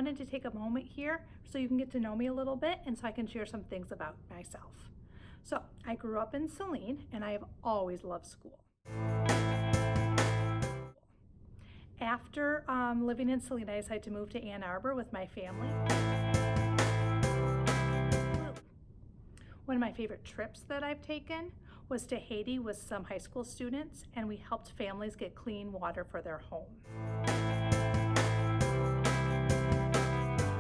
wanted to take a moment here so you can get to know me a little bit and so I can share some things about myself. So I grew up in Saline and I have always loved school. After living in Saline, I decided to move to Ann Arbor with my family. One of my favorite trips that I've taken was to Haiti with some high school students, and we helped families get clean water for their home.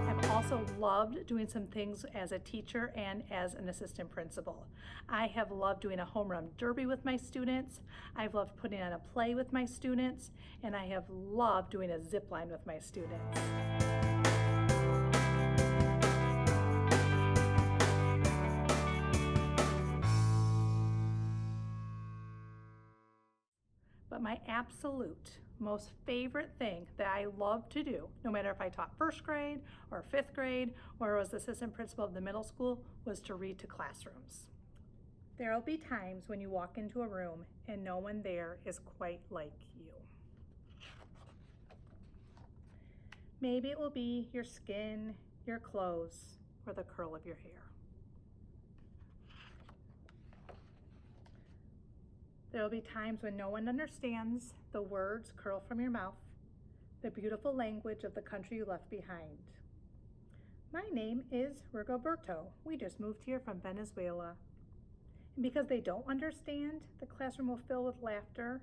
I've also loved doing some things as a teacher and as an assistant principal. I have loved doing a home run derby with my students. I've loved putting on a play with my students, and I have loved doing a zip line with my students. But my absolute most favorite thing that I love to do, no matter if I taught first grade or fifth grade or was the assistant principal of the middle school, was to read to classrooms. There will be times when you walk into a room and no one there is quite like you. Maybe it will be your skin, your clothes, or the curl of your hair. There will be times when no one understands the words curl from your mouth, the beautiful language of the country you left behind. My name is Rigoberto. We just moved here from Venezuela. And because they don't understand, the classroom will fill with laughter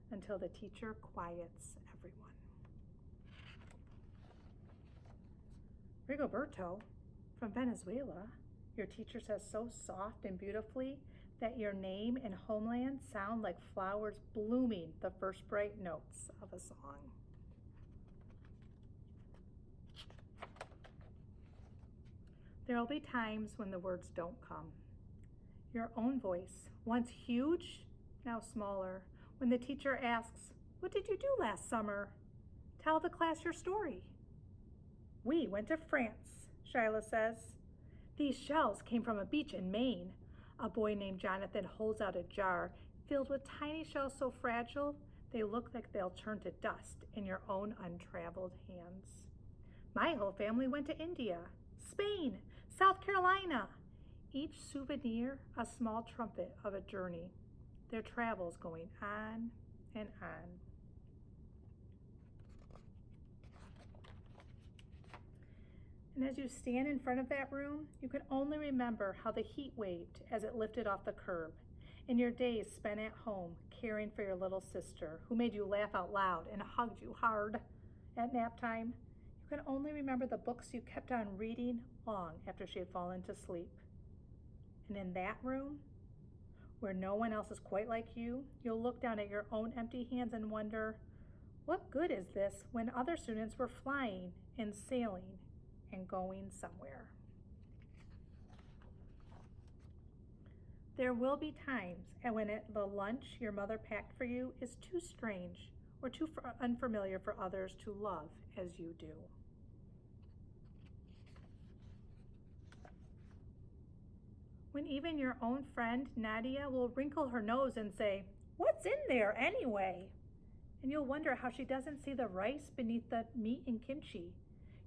until the teacher quiets everyone. Rigoberto, from Venezuela, your teacher says so soft and beautifully that your name and homeland sound like flowers blooming the first bright notes of a song. There will be times when the words don't come. Your own voice, once huge, now smaller, when the teacher asks, "What did you do last summer? Tell the class your story." "We went to France," Shyla says. "These shells came from a beach in Maine." A boy named Jonathan holds out a jar filled with tiny shells so fragile they look like they'll turn to dust in your own untraveled hands. "My whole family went to India, Spain, South Carolina." Each souvenir a small trumpet of a journey. Their travels going on and on. And as you stand in front of that room, you can only remember how the heat waved as it lifted off the curb, and your days spent at home caring for your little sister who made you laugh out loud and hugged you hard at nap time. You can only remember the books you kept on reading long after she had fallen to sleep. And in that room, where no one else is quite like you, you'll look down at your own empty hands and wonder, what good is this when other students were flying and sailing and going somewhere? There will be times when the lunch your mother packed for you is too strange or too unfamiliar for others to love as you do. When even your own friend Nadia will wrinkle her nose and say, "What's in there anyway?" And you'll wonder how she doesn't see the rice beneath the meat and kimchi.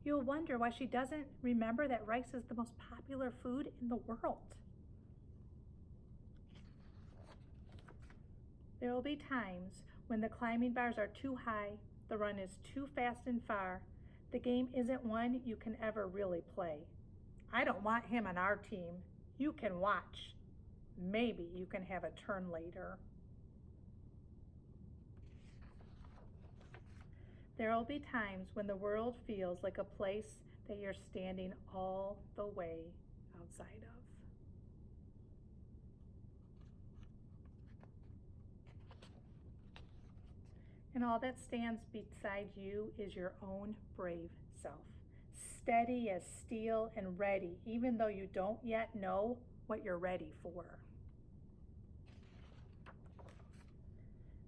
You'll wonder why she doesn't remember that rice is the most popular food in the world. There will be times when the climbing bars are too high, the run is too fast and far, the game isn't one you can ever really play. "I don't want him on our team. You can watch. Maybe you can have a turn later." There will be times when the world feels like a place that you're standing all the way outside of. And all that stands beside you is your own brave self, steady as steel and ready, even though you don't yet know what you're ready for.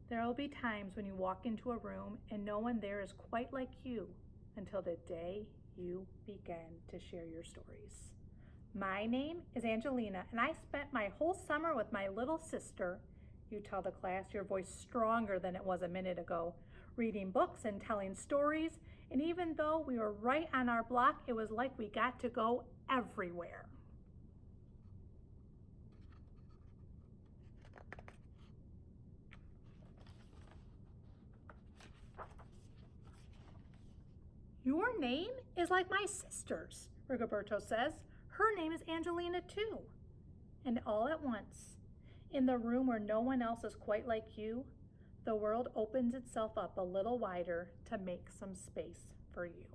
There will be times when you walk into a room and no one there is quite like you until the day you begin to share your stories. My name is Angelina, and I spent my whole summer with my little sister. You tell the class, your voice stronger than it was a minute ago, reading books and telling stories And even though we were right on our block, it was like we got to go everywhere. Your name is like my sister's, Rigoberto says. Her name is Angelina too. And all at once, in the room where no one else is quite like you, the world opens itself up a little wider to make some space for you.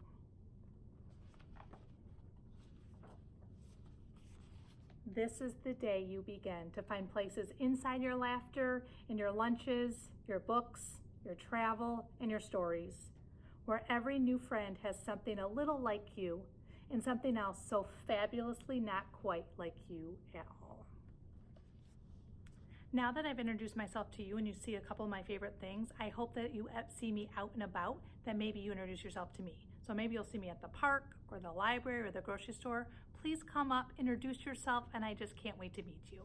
This is the day you begin to find places inside your laughter, in your lunches, your books, your travel, and your stories, where every new friend has something a little like you and something else so fabulously not quite like you at all. Now that I've introduced myself to you and you see a couple of my favorite things, I hope that you see me out and about, that maybe you introduce yourself to me. So maybe you'll see me at the park or the library or the grocery store. Please come up, introduce yourself, and I just can't wait to meet you.